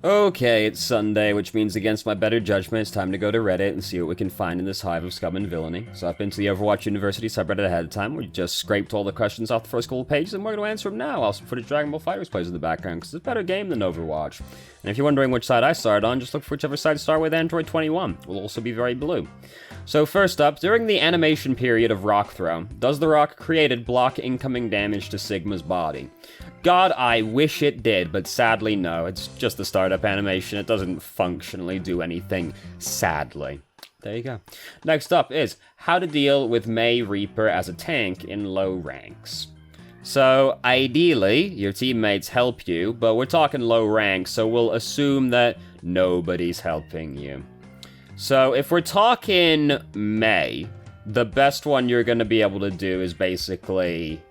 Okay, it's Sunday, which means against my better judgment, it's time to go to Reddit and see what we can find in this hive of scum and villainy. So I've been to the Overwatch University subreddit ahead of time. We just scraped all the questions off the first couple of pages, and we're going to answer them now. Also, footage Dragon Ball FighterZ plays in the background, because it's a better game than Overwatch. And if you're wondering which side I started on, just look for whichever side started with Android 21. It will also be very blue. So first up, during the animation period of Rock Throw, does the rock created block incoming damage to Sigma's body? God, I wish it did, but sadly no. It's just the startup animation. It doesn't functionally do anything, sadly. There you go. Next up is how to deal with Mei Reaper as a tank in low ranks. So, ideally, your teammates help you, but we're talking low ranks, so we'll assume that nobody's helping you. So, if we're talking Mei, the best one you're going to be able to do is basically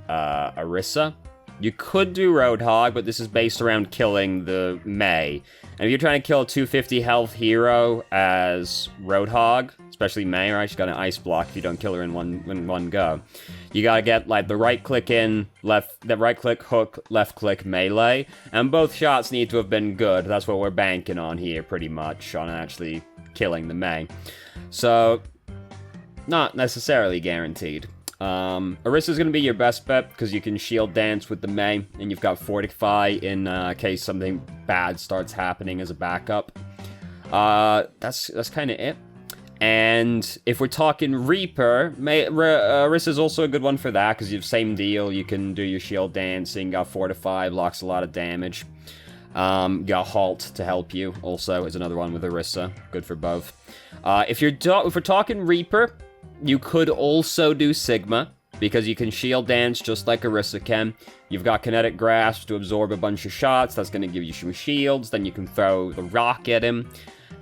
Orisa. You could do Roadhog, but this is based around killing the Mei. And if you're trying to kill a 250 health hero as Roadhog, especially Mei, right? She's got an ice block if you don't kill her in one go. You gotta get like the right click in, the right click hook, left click melee, and both shots need to have been good. That's what we're banking on here, pretty much, on actually killing the Mei. So, not necessarily guaranteed. Orisa's gonna be your best bet because you can shield dance with the Mei, and you've got Fortify in case something bad starts happening as a backup. That's kind of it. And if we're talking Reaper, Orisa's also a good one for that because you have same deal. You can do your shield dancing, got Fortify, blocks a lot of damage. Got Halt to help you. Also is another one with Orisa, good for both. If we're talking Reaper, you could also do Sigma, because you can shield dance just like Orisa can. You've got Kinetic Grasp to absorb a bunch of shots, that's going to give you some shields, then you can throw the rock at him,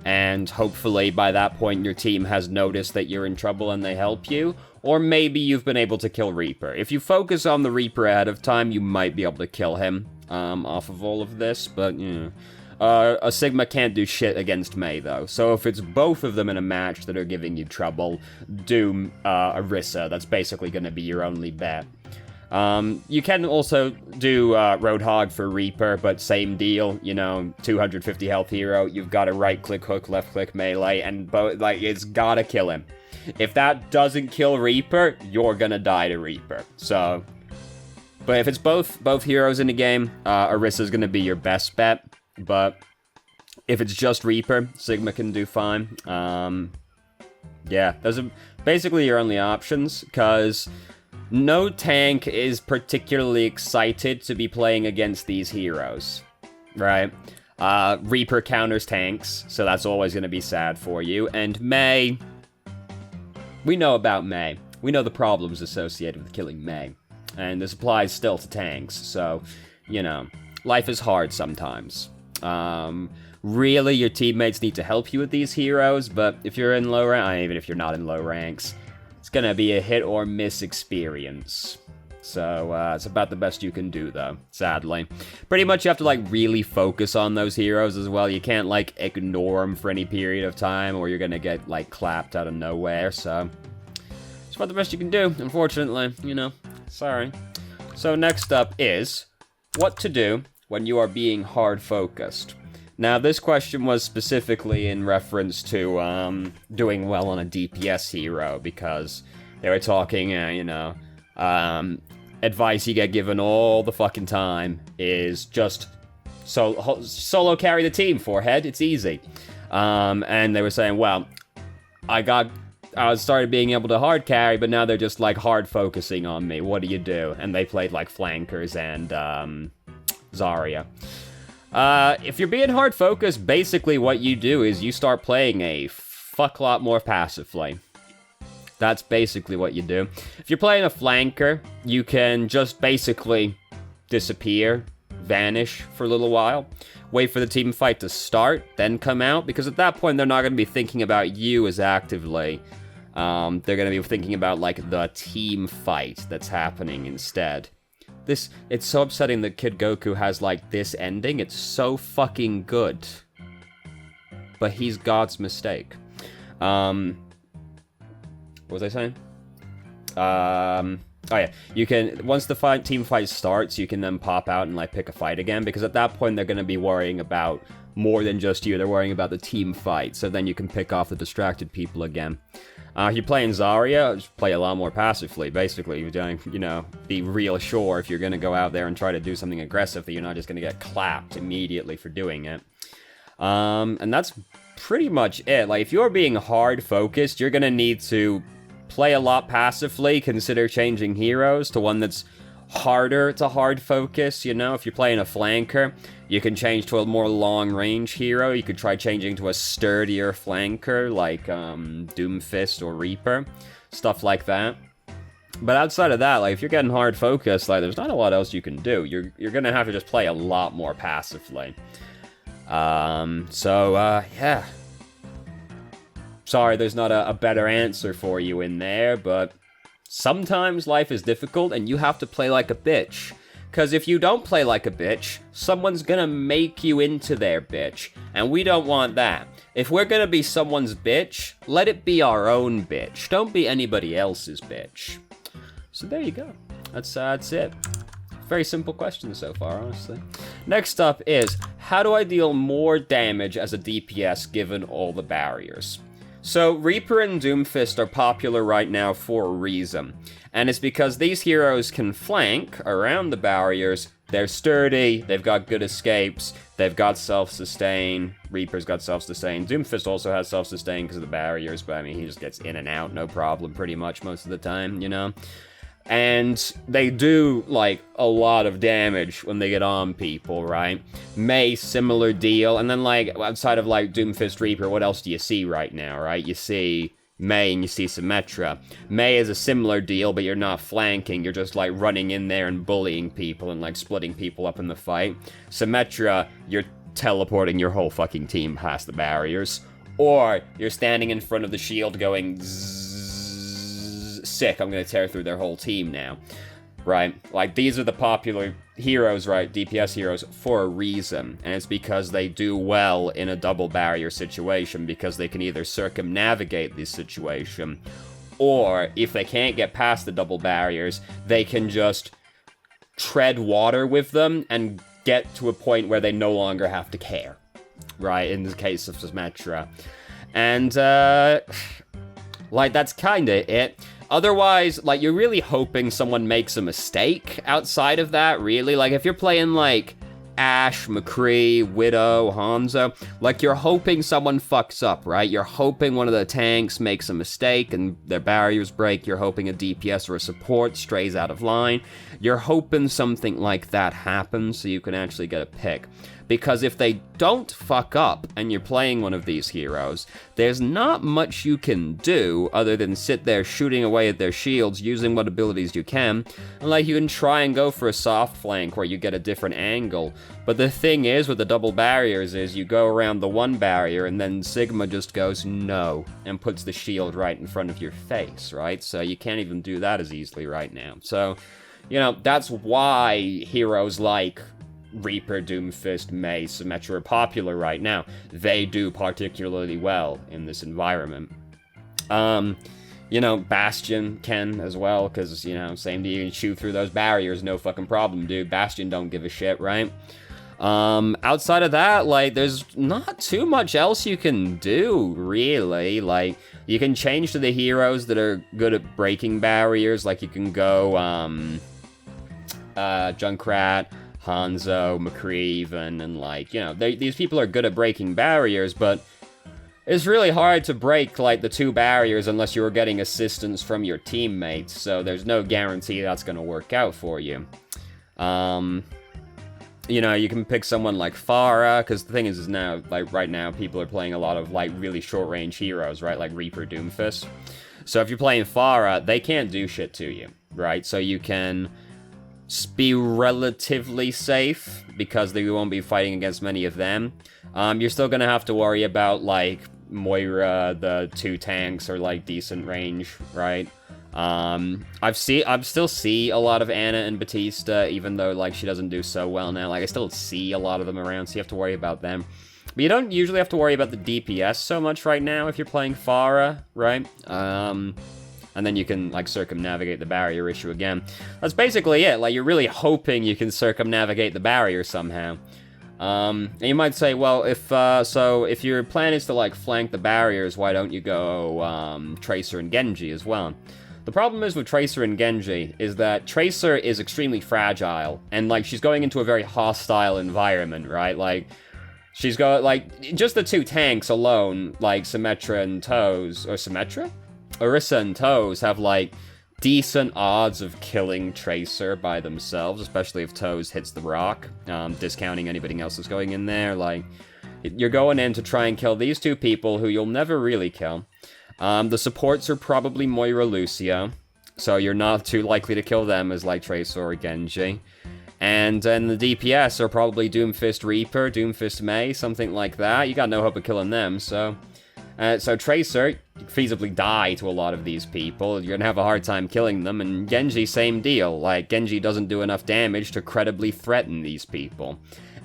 and hopefully by that point your team has noticed that you're in trouble and they help you, or maybe you've been able to kill Reaper. If you focus on the Reaper ahead of time, you might be able to kill him off of all of this, but, you know. A Sigma can't do shit against Mei, though. So if it's both of them in a match that are giving you trouble, do Orisa. That's basically going to be your only bet. You can also do Roadhog for Reaper, but same deal, you know, 250 health hero, you've got a right-click hook, left-click melee, and it's gotta kill him. If that doesn't kill Reaper, you're gonna die to Reaper. So, but if it's both heroes in the game, Orisa's gonna be your best bet. But if it's just Reaper, Sigma can do fine. Yeah, those are basically your only options, because no tank is particularly excited to be playing against these heroes, right? Reaper counters tanks, so that's always going to be sad for you. And Mei, we know about Mei. We know the problems associated with killing Mei. And this applies still to tanks, so, you know, life is hard sometimes. Really, your teammates need to help you with these heroes, but if you're in low rank, even if you're not in low ranks, it's gonna be a hit or miss experience. So, it's about the best you can do, though, sadly. Pretty much you have to, like, really focus on those heroes as well. You can't, like, ignore them for any period of time, or you're gonna get, like, clapped out of nowhere, so it's about the best you can do, unfortunately, you know. Sorry. So, next up is what to do when you are being hard focused. Now, this question was specifically in reference to doing well on a DPS hero, because they were talking, advice you get given all the fucking time is just solo carry the team, forehead, it's easy. And they were saying, well, I started being able to hard carry, but now they're just, like, hard focusing on me. What do you do? And they played, like, flankers and, Zarya. If you're being hard focused, basically what you do is you start playing a fuck lot more passively. That's basically what you do. If you're playing a flanker, you can just basically disappear, vanish for a little while, wait for the team fight to start, then come out, because at that point they're not going to be thinking about you as actively. They're going to be thinking about, like, the team fight that's happening instead. It's so upsetting that Kid Goku has, like, this ending. It's so fucking good. But he's God's mistake. What was I saying? Oh yeah, you can, once the team fight starts, you can then pop out and, like, pick a fight again, because at that point they're going to be worrying about more than just you. They're worrying about the team fight, so then you can pick off the distracted people again. If you're playing Zarya, just play a lot more passively, basically. You're doing, you know, be real sure if you're going to go out there and try to do something aggressive that you're not just going to get clapped immediately for doing it. And that's pretty much it. Like, if you're being hard focused, you're going to need to play a lot passively, consider changing heroes to one that's harder to hard focus, you know? If you're playing a flanker, you can change to a more long-range hero. You could try changing to a sturdier flanker, like Doomfist or Reaper, stuff like that. But outside of that, like, if you're getting hard focused, like, there's not a lot else you can do. You're gonna have to just play a lot more passively. Yeah. Sorry, there's not a better answer for you in there, but sometimes life is difficult and you have to play like a bitch. Because if you don't play like a bitch, someone's gonna make you into their bitch. And we don't want that. If we're gonna be someone's bitch, let it be our own bitch. Don't be anybody else's bitch. So there you go. That's it. Very simple question so far, honestly. Next up is, how do I deal more damage as a DPS given all the barriers? So, Reaper and Doomfist are popular right now for a reason. And it's because these heroes can flank around the barriers. They're sturdy, they've got good escapes, they've got self-sustain. Reaper's got self-sustain. Doomfist also has self-sustain because of the barriers, but I mean, he just gets in and out, no problem, pretty much most of the time, you know? And they do, like, a lot of damage when they get on people, right? Mei, similar deal. And then, like, outside of, like, Doomfist Reaper, what else do you see right now, right? You see Mei and you see Symmetra. Mei is a similar deal, but you're not flanking. You're just, like, running in there and bullying people and, like, splitting people up in the fight. Symmetra, you're teleporting your whole fucking team past the barriers. Or you're standing in front of the shield going zzz, sick, I'm gonna tear through their whole team now, right? Like, these are the popular heroes, right? DPS heroes for a reason, and it's because they do well in a double barrier situation, because they can either circumnavigate this situation, or if they can't get past the double barriers, they can just tread water with them and get to a point where they no longer have to care, right? In the case of Symmetra. And, like, that's kinda it. Otherwise, like, you're really hoping someone makes a mistake outside of that, really. Like, if you're playing, like, Ashe, McCree, Widow, Hanzo, like, you're hoping someone fucks up, right? You're hoping one of the tanks makes a mistake and their barriers break. You're hoping a DPS or a support strays out of line. You're hoping something like that happens so you can actually get a pick. Because if they don't fuck up and you're playing one of these heroes, there's not much you can do other than sit there shooting away at their shields, using what abilities you can. And, like, you can try and go for a soft flank where you get a different angle. But the thing is with the double barriers is you go around the one barrier and then Sigma just goes no and puts the shield right in front of your face, right? So you can't even do that as easily right now. So, you know, that's why heroes like Reaper, Doomfist, Mei, Symmetra are popular right now. They do particularly well in this environment. You know, Bastion can as well, because, you know, same deal, you can shoot through those barriers, no fucking problem, dude. Bastion don't give a shit, right? Outside of that, like, there's not too much else you can do, really. Like, you can change to the heroes that are good at breaking barriers, like, you can go, Junkrat, Hanzo, McCree even, and, like, you know, these people are good at breaking barriers, but it's really hard to break, like, the two barriers unless you're getting assistance from your teammates, so there's no guarantee that's gonna work out for you. You know, you can pick someone like Pharah, because the thing is now, like, right now, people are playing a lot of, like, really short-range heroes, right, like Reaper, Doomfist. So if you're playing Pharah, they can't do shit to you, right? So you can be relatively safe because they won't be fighting against many of them. You're still gonna have to worry about, like, Moira, the two tanks are, like, decent range, right? I still see a lot of Ana and Batista, even though, like, she doesn't do so well now. Like, I still see a lot of them around, so you have to worry about them. But you don't usually have to worry about the DPS so much right now if you're playing Pharah, right? and then you can, like, circumnavigate the barrier issue again. That's basically it. Like, you're really hoping you can circumnavigate the barrier somehow. And you might say, well, if your plan is to, like, flank the barriers, why don't you go, Tracer and Genji as well? The problem is with Tracer and Genji is that Tracer is extremely fragile, and, like, she's going into a very hostile environment, right? Like, she's got, like, just the two tanks alone, like, Symmetra and Toes, or Symmetra? Orisa and Toes have, like, decent odds of killing Tracer by themselves, especially if Toes hits the rock, discounting anybody else that's going in there. Like, you're going in to try and kill these two people who you'll never really kill. The supports are probably Moira Lucio, so you're not too likely to kill them as, like, Tracer or Genji. And then the DPS are probably Doomfist Reaper, Doomfist Mei, something like that. You got no hope of killing them, so Tracer, you feasibly die to a lot of these people. You're gonna have a hard time killing them, and Genji, same deal. Like, Genji doesn't do enough damage to credibly threaten these people.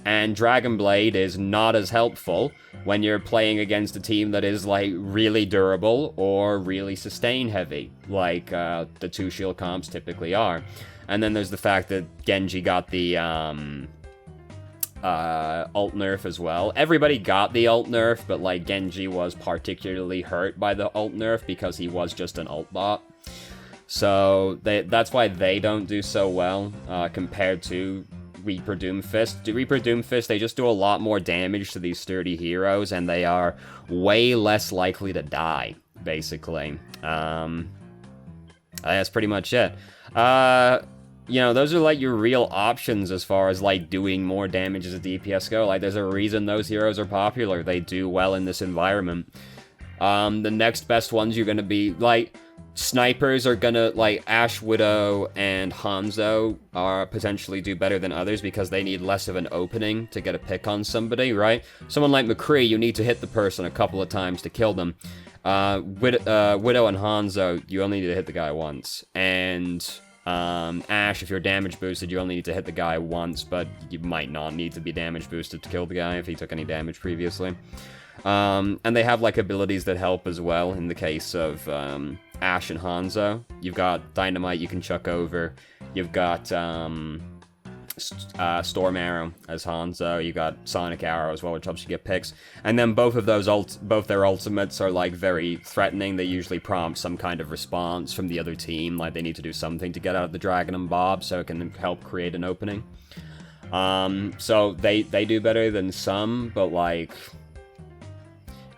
And Dragon Blade is not as helpful when you're playing against a team that is, like, really durable or really sustain heavy, like the two shield comps typically are. And then there's the fact that Genji got the alt nerf as well. Everybody got the alt nerf, but, like, Genji was particularly hurt by the alt nerf because he was just an alt bot. So that's why they don't do so well compared to Reaper Doomfist. Reaper Doomfist, they just do a lot more damage to these sturdy heroes, and they are way less likely to die, basically. That's pretty much it. You know, those are, like, your real options as far as, like, doing more damage as a DPS go. Like, there's a reason those heroes are popular. They do well in this environment. The next best ones you're gonna be, like, snipers are gonna, like, Ashe, Widow, and Hanzo are potentially do better than others because they need less of an opening to get a pick on somebody, right? Someone like McCree, you need to hit the person a couple of times to kill them. Widow and Hanzo, you only need to hit the guy once. And Ashe, if you're damage boosted, you only need to hit the guy once, but you might not need to be damage boosted to kill the guy if he took any damage previously. And they have, like, abilities that help as well in the case of Ashe and Hanzo. You've got Dynamite you can chuck over. You've got Storm Arrow as Hanzo. You got Sonic Arrow as well, which helps you get picks. And then both of those both their ultimates are, like, very threatening. They usually prompt some kind of response from the other team, like they need to do something to get out of the Dragon and Bob, so it can help create an opening. So they do better than some, but, like,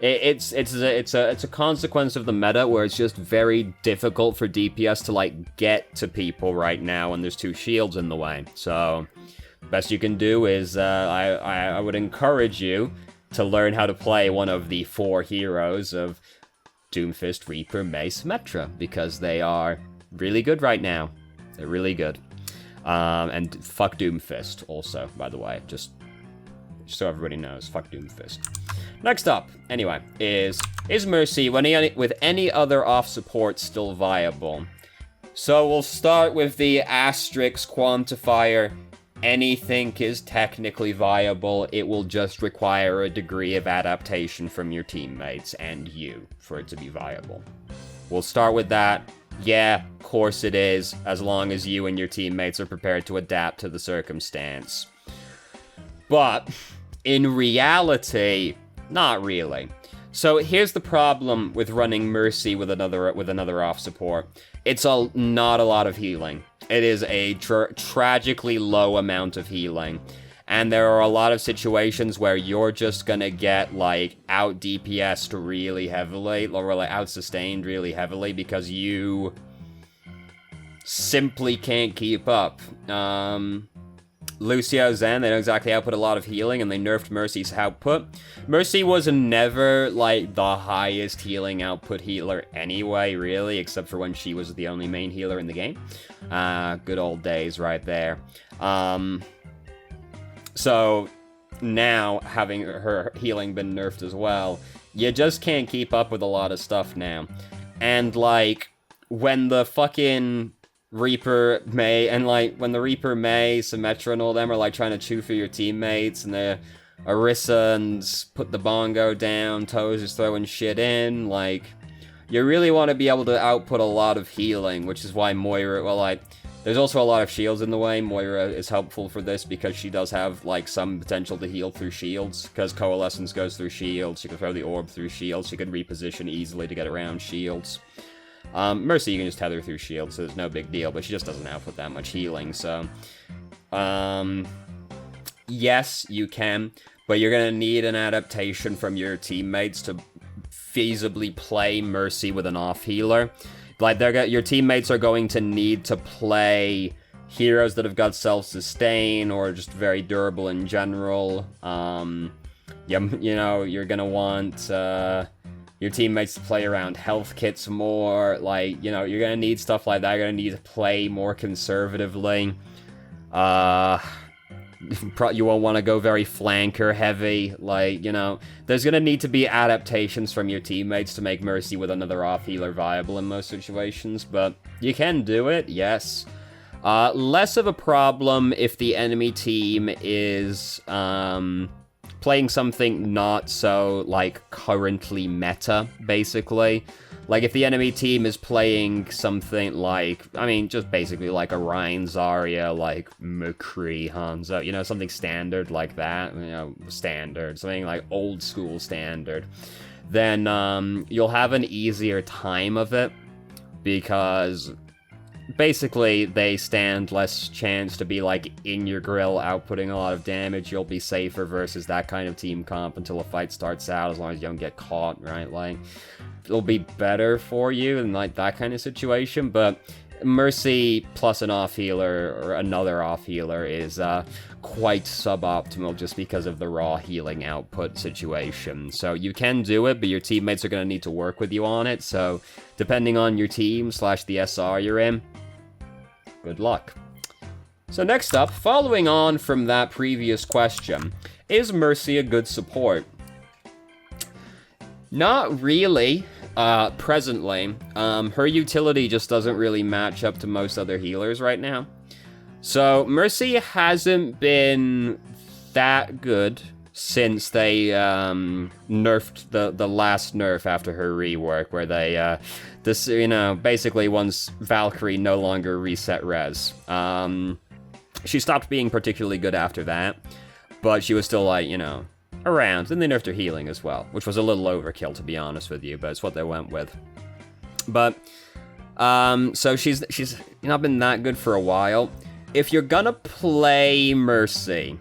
it's a consequence of the meta where it's just very difficult for DPS to, like, get to people right now, and there's two shields in the way. So best you can do is I would encourage you to learn how to play one of the four heroes of Doomfist, Reaper, Mei, Symmetra, because they are really good right now. They're really good. And fuck Doomfist also, by the way, just so everybody knows, fuck Doomfist. Next up, anyway, is Mercy with any other off support still viable? So we'll start with the asterisk quantifier. Anything is technically viable. It will just require a degree of adaptation from your teammates and you for it to be viable. We'll start with that. Yeah, of course it is, as long as you and your teammates are prepared to adapt to the circumstance. But in reality, not really. So here's the problem with running Mercy with another off support. It's not a lot of healing. It is a tragically low amount of healing. And there are a lot of situations where you're just gonna get, like, out DPS'd really heavily, or, like, out sustained really heavily because you simply can't keep up. Lucio, Zen, they don't exactly output a lot of healing, and they nerfed Mercy's output. Mercy was never, like, the highest healing output healer anyway, really, except for when she was the only main healer in the game. Good old days right there. So now, having her healing been nerfed as well, you just can't keep up with a lot of stuff now. And, like, when the fucking Reaper Mei, and, like, when the Reaper Mei, Symmetra, and all them are, like, trying to chew for your teammates, and the Orisa and put the bongo down, Toes is throwing shit in, like, you really want to be able to output a lot of healing, which is why Moira, well, like, there's also a lot of shields in the way. Moira is helpful for this because she does have, like, some potential to heal through shields, because Coalescence goes through shields, she can throw the orb through shields, she can reposition easily to get around shields. Mercy, you can just tether through shields, so there's no big deal, but she just doesn't output that much healing, so... yes, you can, but you're gonna need an adaptation from your teammates to feasibly play Mercy with an off-healer. Like, your teammates are going to need to play heroes that have got self-sustain, or just very durable in general. You know, you're gonna want, your teammates to play around health kits more, like, you know, you're gonna need stuff like that, you're gonna need to play more conservatively. You won't want to go very flanker heavy, like, you know, there's gonna need to be adaptations from your teammates to make Mercy with another off-healer viable in most situations, but you can do it, yes. Less of a problem if the enemy team is, playing something not so, like, currently meta, basically. Like, if the enemy team is playing something like, I mean, just basically like a Ryan Zarya, like McCree, Hanzo, you know, something standard like that, you know, standard, something like old school standard, then you'll have an easier time of it, because basically they stand less chance to be, like, in your grill, outputting a lot of damage. You'll be safer versus that kind of team comp until a fight starts out, as long as you don't get caught, right? Like, it'll be better for you in, like, that kind of situation, but Mercy plus an off-healer, or another off-healer, is quite suboptimal just because of the raw healing output situation. So you can do it, but your teammates are going to need to work with you on it, so depending on your team / the SR you're in, good luck. So next up, following on from that previous question, is Mercy a good support? Not really, presently. Her utility just doesn't really match up to most other healers right now. So, Mercy hasn't been that good since they, nerfed the last nerf after her rework, where they, you know, basically once Valkyrie no longer reset res. She stopped being particularly good after that, but she was still, like, you know, around, and they nerfed her healing as well, which was a little overkill, to be honest with you, but it's what they went with. But, so she's not been that good for a while. If you're gonna play Mercy,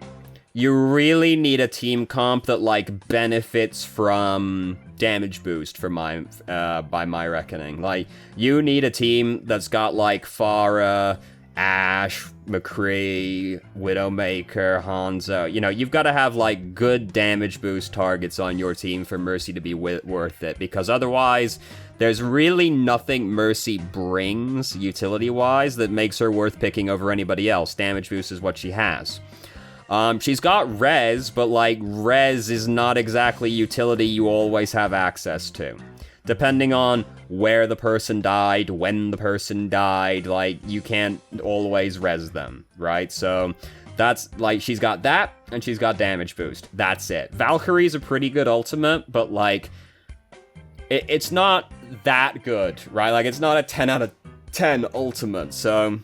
you really need a team comp that, like, benefits from damage boost by my reckoning. Like, you need a team that's got, like, Pharah, Ashe, McCree, Widowmaker, Hanzo. You know, you've got to have, like, good damage boost targets on your team for Mercy to be worth it, because otherwise, there's really nothing Mercy brings, utility-wise, that makes her worth picking over anybody else. Damage boost is what she has. She's got res, but, like, res is not exactly utility you always have access to. Depending on where the person died, when the person died, like, you can't always res them, right? So, that's, like, she's got that, and she's got damage boost. That's it. Valkyrie's a pretty good ultimate, but, like, it's not that good, right? Like, it's not a 10 out of 10 ultimate, so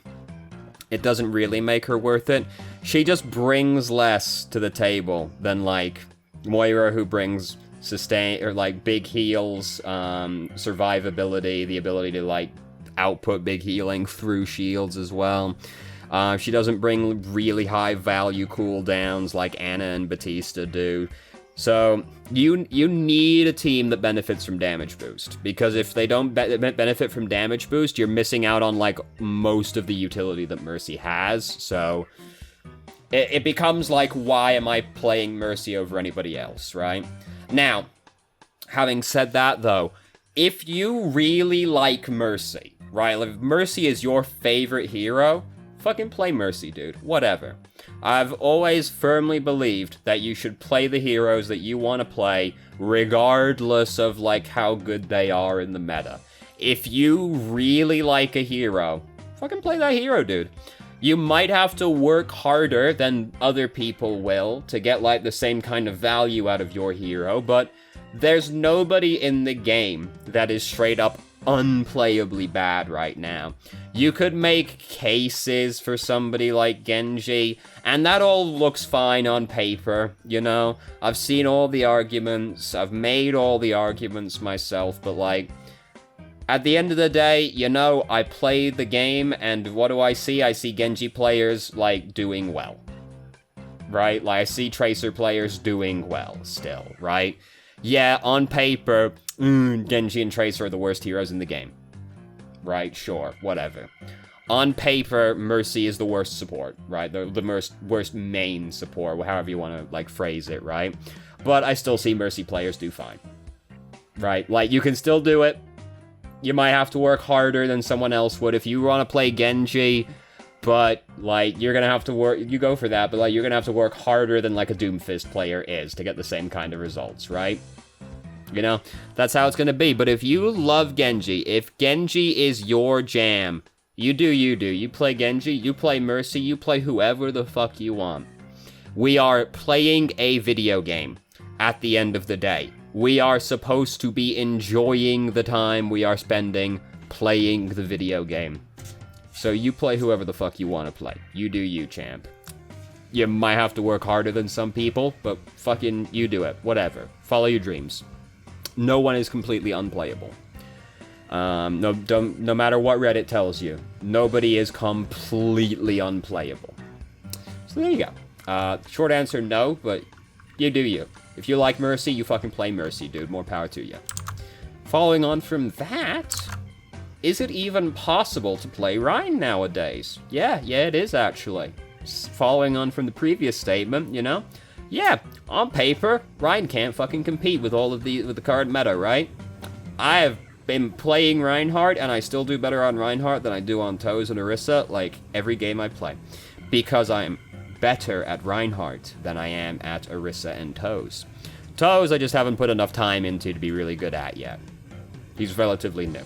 it doesn't really make her worth it. She just brings less to the table than, like, Moira, who brings sustain, or, like, big heals, survivability, the ability to, like, output big healing through shields as well. She doesn't bring really high value cooldowns like Ana and Batista do. So, you need a team that benefits from damage boost, because if they don't benefit from damage boost, you're missing out on, like, most of the utility that Mercy has, so it becomes like, why am I playing Mercy over anybody else, right? Now, having said that, though, if you really like Mercy, right, like, if Mercy is your favorite hero, fucking play Mercy, dude. Whatever. I've always firmly believed that you should play the heroes that you want to play, regardless of, like, how good they are in the meta. If you really like a hero, fucking play that hero, dude. You might have to work harder than other people will to get, like, the same kind of value out of your hero, but There's nobody in the game that is straight up unplayably bad right now. You could make cases for somebody like Genji, and that all looks fine on paper, you know? I've seen all the arguments, I've made all the arguments myself, but like, at the end of the day, you know, I play the game, and what do I see? I see Genji players, like, doing well. Right? Like, I see Tracer players doing well still, right? Yeah, on paper, Genji and Tracer are the worst heroes in the game. Right, sure, whatever. On paper, Mercy is the worst support, right? The worst main support, however you want to, like, phrase it, right? But I still see Mercy players do fine. Right? Like, you can still do it. You might have to work harder than someone else would. If you want to play Genji, but, like, you're gonna have to work, you go for that, but, like, you're gonna have to work harder than, like, a Doomfist player is to get the same kind of results, right? You know, that's how it's gonna be. But if you love Genji, if Genji is your jam, you do. You play Genji, you play Mercy, you play whoever the fuck you want. We are playing a video game at the end of the day. We are supposed to be enjoying the time we are spending playing the video game. So you play whoever the fuck you want to play. You do you, champ. You might have to work harder than some people, but fucking you do it. Whatever. Follow your dreams. No one is completely unplayable. No matter what Reddit tells you, nobody is completely unplayable. So there you go. Short answer, no, but you do you. If you like Mercy, you fucking play Mercy, dude. More power to you. Following on from that, is it even possible to play Rhine nowadays? Yeah, it is actually. Following on from the previous statement, you know? Yeah, on paper, Rhine can't fucking compete with all of with the current meta, right? I have been playing Reinhardt, and I still do better on Reinhardt than I do on Toes and Orisa, like, every game I play. Because I am better at Reinhardt than I am at Orisa and Toes. Toes I just haven't put enough time into to be really good at yet. He's relatively new.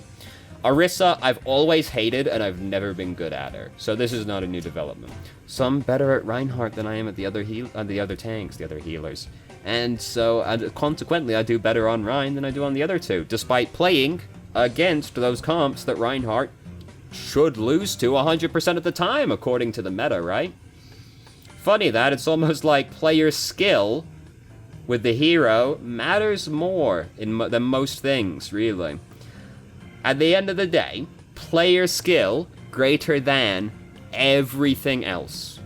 Orisa, I've always hated, and I've never been good at her. So this is not a new development. So I'm better at Reinhardt than I am at the other tanks, the other healers. And so, consequently, I do better on Rhine than I do on the other two, despite playing against those comps that Reinhardt should lose to 100% of the time, according to the meta, right? Funny that, it's almost like player skill with the hero matters more than most things, really. At the end of the day, player skill greater than everything else.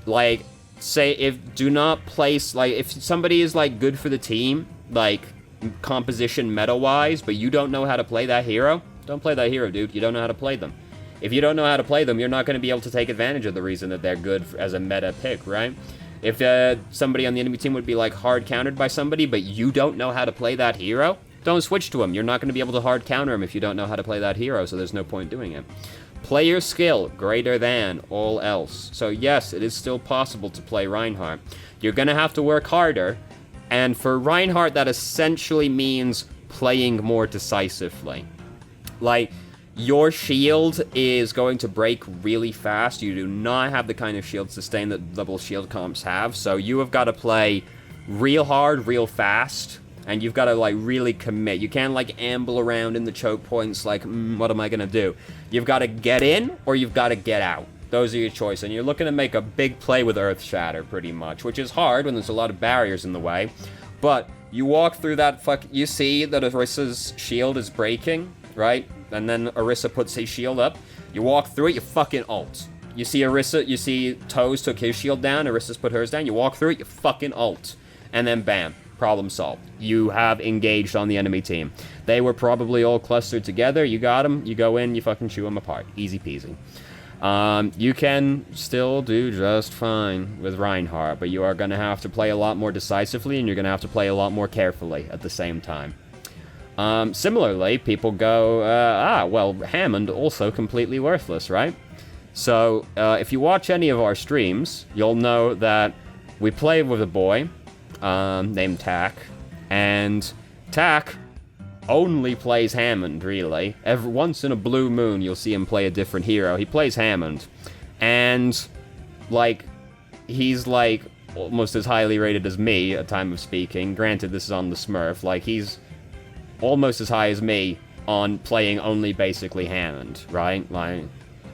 Like, say, if somebody is, like, good for the team, like, composition meta-wise, but you don't know how to play that hero, don't play that hero, dude. You don't know how to play them. If you don't know how to play them, you're not going to be able to take advantage of the reason that they're good as a meta pick, right? If somebody on the enemy team would be, like, hard countered by somebody, but you don't know how to play that hero, don't switch to him. You're not going to be able to hard counter him if you don't know how to play that hero, so there's no point doing it. Player skill greater than all else. So yes, it is still possible to play Reinhardt. You're going to have to work harder, and for Reinhardt, that essentially means playing more decisively. Like, your shield is going to break really fast. You do not have the kind of shield sustain that double shield comps have, so you have got to play real hard, real fast, and you've got to, like, really commit. You can't, like, amble around in the choke points like, what am I gonna do? You've got to get in, or you've got to get out. Those are your choices, and you're looking to make a big play with Earth Shatter, pretty much, which is hard when there's a lot of barriers in the way, but you walk through that you see that Orisa's shield is breaking, right? And then Orisa puts his shield up. You walk through it, you fucking ult. You see Toes took his shield down, Orisa's put hers down, you walk through it, you fucking ult. And then bam, problem solved. You have engaged on the enemy team. They were probably all clustered together, you got them, you go in, you fucking chew them apart. Easy peasy. You can still do just fine with Reinhardt, but you are going to have to play a lot more decisively, and you're going to have to play a lot more carefully at the same time. Similarly, people go, well, Hammond also completely worthless, right? So, if you watch any of our streams, you'll know that we play with a boy named Tak, and Tak only plays Hammond, really. Once in a blue moon, you'll see him play a different hero. He plays Hammond, and, like, he's, like, almost as highly rated as me at time of speaking. Granted, this is on the Smurf. Like, he's almost as high as me on playing only basically Hammond, right? Like,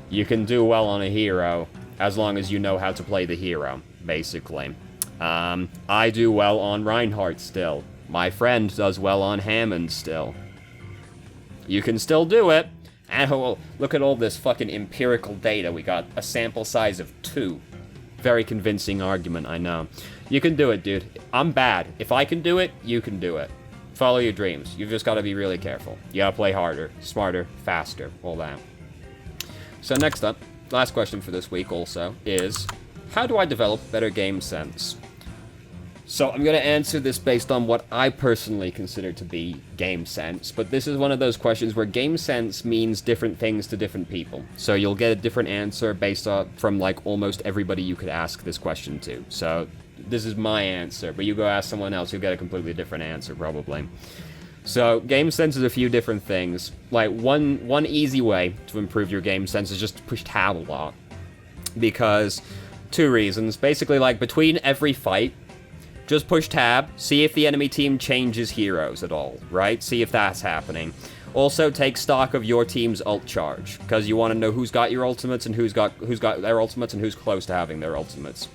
you can do well on a hero as long as you know how to play the hero, basically. I do well on Reinhardt still. My friend does well on Hammond still. You can still do it. And look at all this fucking empirical data. We got a sample size of 2. Very convincing argument, I know. You can do it, dude. I'm bad. If I can do it, you can do it. Follow your dreams. You've just got to be really careful. You gotta play harder, smarter, faster, all that. So next up, last question for this week also, is how do I develop better game sense? So I'm going to answer this based on what I personally consider to be game sense, but this is one of those questions where game sense means different things to different people. So you'll get a different answer based on from like almost everybody you could ask this question to. So this is my answer, but you go ask someone else, you'll get a completely different answer probably. So game sense is a few different things. Like one easy way to improve your game sense is just to push tab a lot. Because 2 reasons. Basically, like between every fight, just push tab, see if the enemy team changes heroes at all, right? See if that's happening. Also, take stock of your team's ult charge, because you want to know who's got your ultimates and who's got their ultimates and who's close to having their ultimates.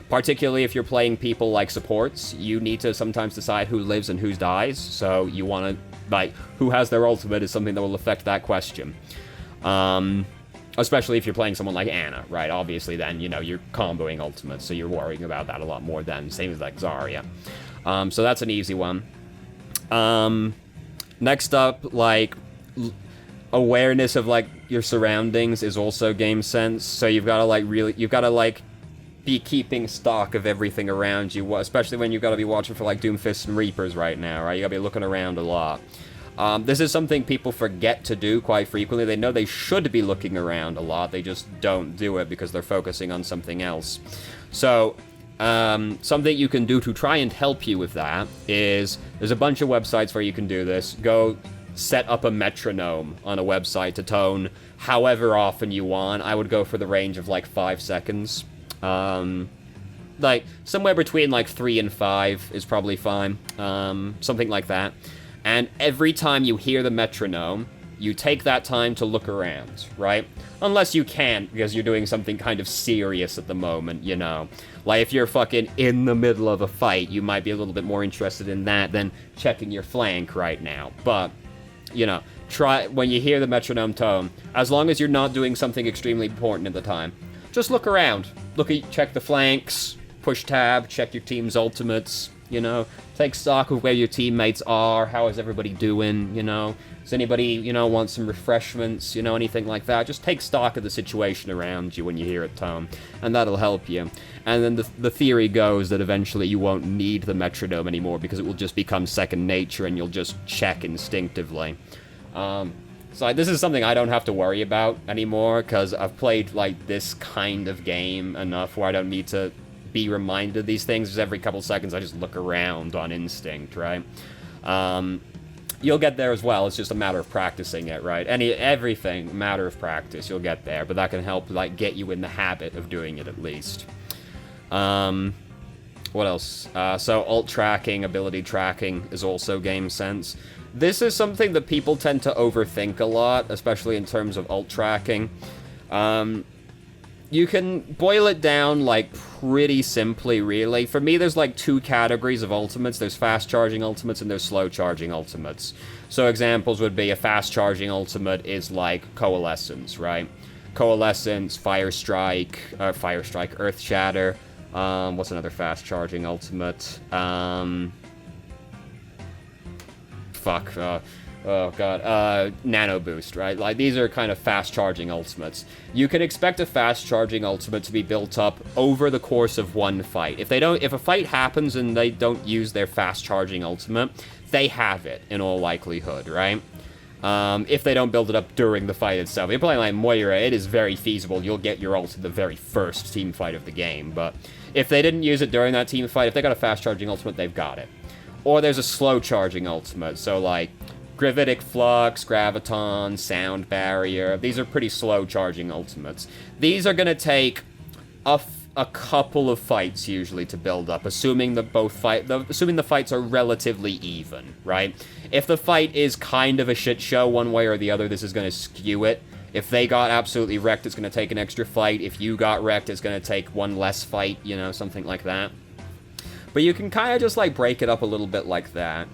Particularly if you're playing people like supports, you need to sometimes decide who lives and who dies, so you want to, like, who has their ultimate is something that will affect that question. Especially if you're playing someone like Ana, right? Obviously, then, you know, you're comboing ultimates, so you're worrying about that a lot more than, same as like Zarya. So that's an easy one. Next up, like, awareness of, like, your surroundings is also game sense, so you've got to, like, be keeping stock of everything around you, especially when you've got to be watching for, like, Doomfists and Reapers right now, right? You got to be looking around a lot. This is something people forget to do quite frequently. They know they should be looking around a lot. They just don't do it because they're focusing on something else. So, something you can do to try and help you with that is, there's a bunch of websites where you can do this. Go set up a metronome on a website to tone however often you want. I would go for the range of like 5 seconds. Like, somewhere between like 3 and 5 is probably fine. Something like that. And every time you hear the metronome, you take that time to look around, right? Unless you can't, because you're doing something kind of serious at the moment, you know. Like, if you're fucking in the middle of a fight, you might be a little bit more interested in that than checking your flank right now. But, you know, try, when you hear the metronome tone, as long as you're not doing something extremely important at the time, just look around. Check the flanks, push tab, check your team's ultimates, you know, take stock of where your teammates are, how is everybody doing, you know, does anybody, you know, want some refreshments, you know, anything like that. Just take stock of the situation around you when you hear it tone, and that'll help you. And then the theory goes that eventually you won't need the metronome anymore because it will just become second nature and you'll just check instinctively. So this is something I don't have to worry about anymore because I've played, like, this kind of game enough where I don't need to be reminded of these things. Just every couple seconds I just look around on instinct, right? You'll get there as well. It's just a matter of practicing it, right? Everything, a matter of practice. You'll get there, but that can help, like, get you in the habit of doing it at least. What else? So ult tracking, ability tracking is also game sense. This is something that people tend to overthink a lot, especially in terms of ult tracking. You can boil it down, like, pretty simply, really. For me, there's, like, 2 categories of ultimates. There's fast-charging ultimates and there's slow-charging ultimates. So examples would be a fast-charging ultimate is, like, Coalescence, right? Coalescence, Fire Strike, Earth Shatter. What's another fast-charging ultimate? Oh god, Nano Boost, right? Like, these are kind of fast-charging ultimates. You can expect a fast-charging ultimate to be built up over the course of one fight. If a fight happens and they don't use their fast-charging ultimate, they have it, in all likelihood, right? If they don't build it up during the fight itself. If you're playing like Moira, it is very feasible you'll get your ult in the very first team fight of the game, but if they didn't use it during that team fight, if they got a fast-charging ultimate, they've got it. Or there's a slow-charging ultimate, so like Gravitic Flux, Graviton, Sound Barrier. These are pretty slow charging ultimates. These are going to take a couple of fights usually to build up, assuming that assuming the fights are relatively even, right? If the fight is kind of a shit show one way or the other, this is going to skew it. If they got absolutely wrecked, it's going to take an extra fight. If you got wrecked, it's going to take one less fight, you know, something like that. But you can kind of just, like, break it up a little bit like that.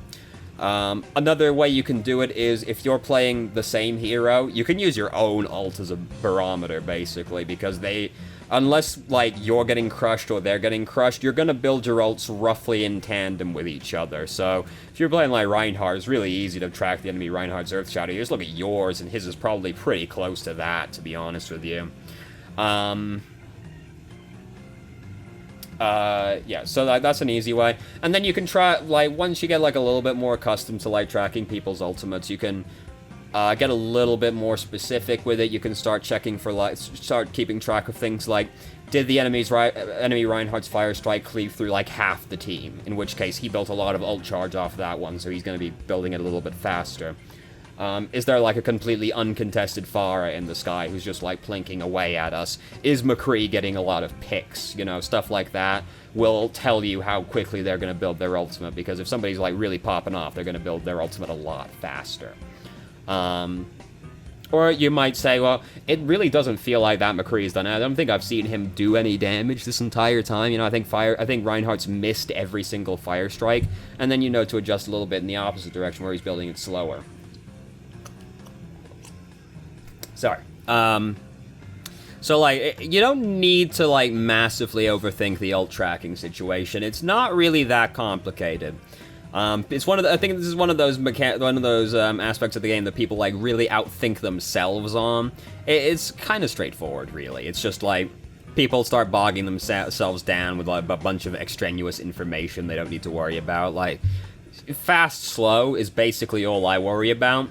Another way you can do it is, if you're playing the same hero, you can use your own ult as a barometer, basically, because unless, like, you're getting crushed or they're getting crushed, you're gonna build your ults roughly in tandem with each other. So, if you're playing, like, Reinhardt, it's really easy to track the enemy Reinhardt's Earth Shadow. You just look at yours, and his is probably pretty close to that, to be honest with you. Yeah, so that's an easy way. And then you can try, like, once you get, like, a little bit more accustomed to, like, tracking people's ultimates, you can get a little bit more specific with it. You can start checking for, like, start keeping track of things like, did the enemy Reinhardt's Fire Strike cleave through, like, half the team? In which case, he built a lot of ult charge off that one, so he's going to be building it a little bit faster. Is there, like, a completely uncontested Pharah in the sky who's just, like, plinking away at us? Is McCree getting a lot of picks? You know, stuff like that will tell you how quickly they're going to build their ultimate, because if somebody's, like, really popping off, they're going to build their ultimate a lot faster. Or you might say, well, it really doesn't feel like that McCree's done it. I don't think I've seen him do any damage this entire time. You know, I think Reinhardt's missed every single Fire Strike, and then you know to adjust a little bit in the opposite direction where he's building it slower. Sorry. So, like, you don't need to, like, massively overthink the ult tracking situation. It's not really that complicated. It's I think this is one of those aspects of the game that people, like, really outthink themselves on. It's kind of straightforward, really. It's just, like, people start bogging themselves down with, like, a bunch of extraneous information they don't need to worry about. Like, fast, slow is basically all I worry about.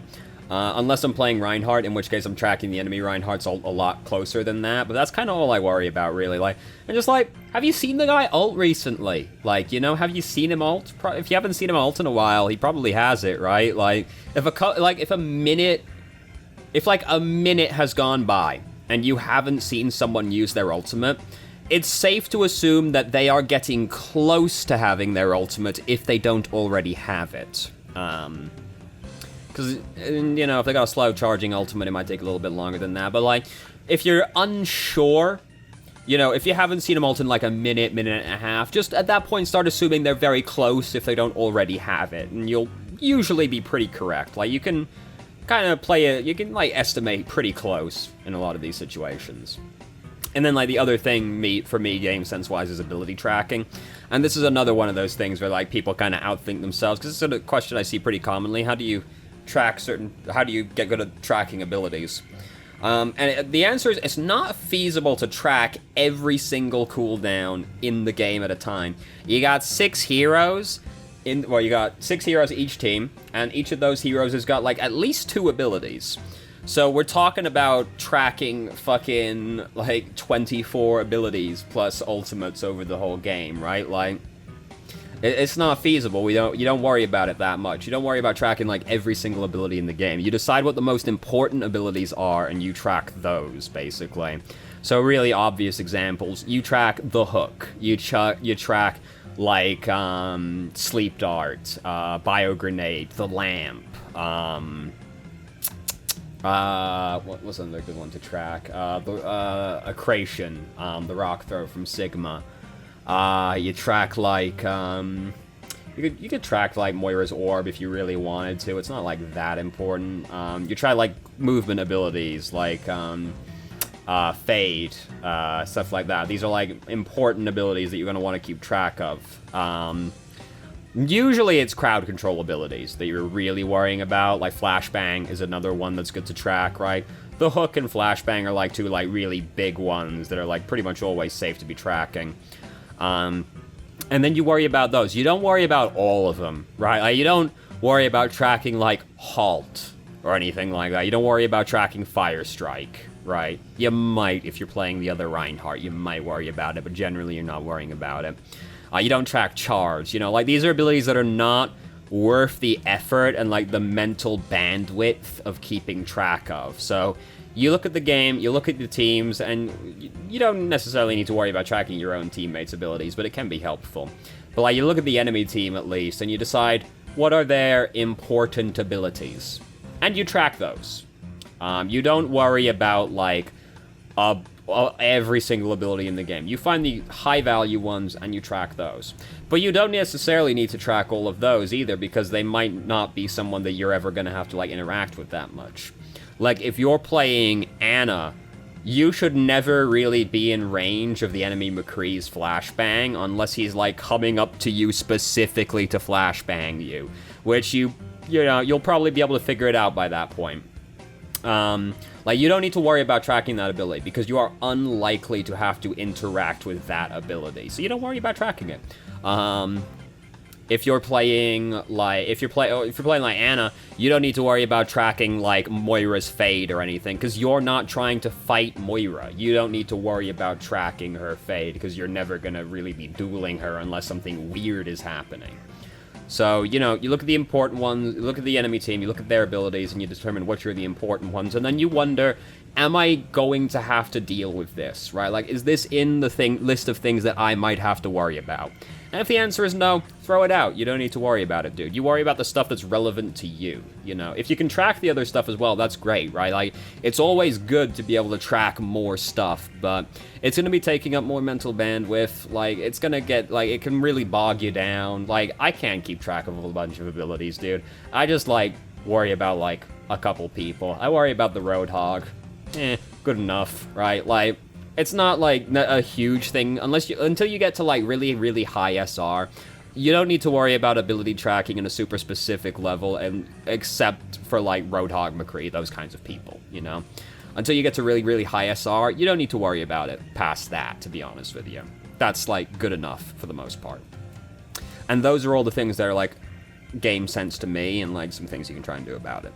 Unless I'm playing Reinhardt, in which case I'm tracking the enemy Reinhardt's ult a lot closer than that, but that's kind of all I worry about, really. Like, and just like, have you seen the guy ult recently? Like, you know, have you seen him ult? If you haven't seen him ult in a while, he probably has it, right? Like, if a minute has gone by and you haven't seen someone use their ultimate, it's safe to assume that they are getting close to having their ultimate if they don't already have it. Because, you know, if they got a slow charging ultimate, it might take a little bit longer than that. But, like, if you're unsure, you know, if you haven't seen them ult in, like, a minute and a half, just at that point start assuming they're very close if they don't already have it. And you'll usually be pretty correct. Like, you can kind of you can, like, estimate pretty close in a lot of these situations. And then, like, the other thing for me, game sense-wise, is ability tracking. And this is another one of those things where, like, people kind of outthink themselves. Because it's a question I see pretty commonly. How do you get good at tracking abilities? And the answer is, it's not feasible to track every single cooldown in the game at a time. You got 6 heroes, you got 6 heroes each team, and each of those heroes has got, like, at least 2 abilities. So we're talking about tracking fucking, like, 24 abilities plus ultimates over the whole game, right? Like, it's not feasible. You don't worry about it that much. You don't worry about tracking, like, every single ability in the game. You decide what the most important abilities are, and you track those, basically. So really obvious examples. You track the hook. You track, like, sleep dart, bio grenade, the lamp. What was another good one to track? Accretion, the rock throw from Sigma. You track, like, you could track, like, Moira's Orb if you really wanted to. It's not, like, that important. You try, like, movement abilities, like, Fade, stuff like that. These are, like, important abilities that you're going to want to keep track of. Usually it's crowd control abilities that you're really worrying about. Like, Flashbang is another one that's good to track, right? The Hook and Flashbang are, like, 2, like, really big ones that are, like, pretty much always safe to be tracking. And then you worry about those. You don't worry about all of them, right? Like, you don't worry about tracking, like, Halt or anything like that. You don't worry about tracking Fire Strike, right? You might, if you're playing the other Reinhardt, you might worry about it, but generally you're not worrying about it. You don't track Charge, you know? Like, these are abilities that are not worth the effort and, like, the mental bandwidth of keeping track of. So you look at the game, you look at the teams, and you don't necessarily need to worry about tracking your own teammates' abilities, but it can be helpful. But like, you look at the enemy team at least, and you decide what are their important abilities, and you track those. You don't worry about like every single ability in the game. You find the high-value ones, and you track those. But you don't necessarily need to track all of those either, because they might not be someone that you're ever going to have to like interact with that much. Like, if you're playing Ana, you should never really be in range of the enemy McCree's flashbang unless he's, like, coming up to you specifically to flashbang you, which you know, you'll probably be able to figure it out by that point. Like, you don't need to worry about tracking that ability because you are unlikely to have to interact with that ability, so you don't worry about tracking it. If you're playing like Ana, you don't need to worry about tracking like Moira's fade or anything, because you're not trying to fight Moira. You don't need to worry about tracking her fade because you're never gonna really be dueling her unless something weird is happening. So, you know, you look at the important ones, you look at the enemy team, you look at their abilities, and you determine which are the important ones, and then you wonder, am I going to have to deal with this, right? Like, is this in the list of things that I might have to worry about? And if the answer is no, throw it out. You don't need to worry about it, dude. You worry about the stuff that's relevant to you, you know? If you can track the other stuff as well, that's great, right? Like, it's always good to be able to track more stuff, but it's gonna be taking up more mental bandwidth. Like, it's gonna get, like, it can really bog you down. Like, I can't keep track of a bunch of abilities, dude. I just, like, worry about, like, a couple people. I worry about the Roadhog. Good enough, right? Like, it's not, like, a huge thing, until you get to, like, really, really high SR. You don't need to worry about ability tracking in a super specific level, and except for, like, Roadhog McCree, those kinds of people, you know? Until you get to really, really high SR, you don't need to worry about it past that, to be honest with you. That's, like, good enough for the most part. And those are all the things that are, like, game sense to me, and, like, some things you can try and do about it.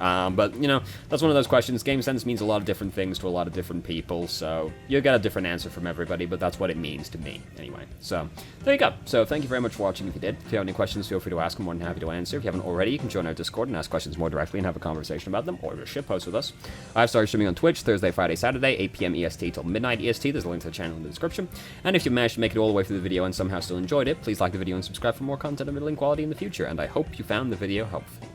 But, you know, that's one of those questions. Game sense means a lot of different things to a lot of different people, so you'll get a different answer from everybody, but that's what it means to me, anyway. So, there you go. So, thank you very much for watching if you did. If you have any questions, feel free to ask. I'm more than happy to answer. If you haven't already, you can join our Discord and ask questions more directly and have a conversation about them, or just shitpost with us. I've started streaming on Twitch Thursday, Friday, Saturday, 8 p.m. EST till midnight EST. There's a link to the channel in the description. And if you managed to make it all the way through the video and somehow still enjoyed it, please like the video and subscribe for more content of middling quality in the future, and I hope you found the video helpful.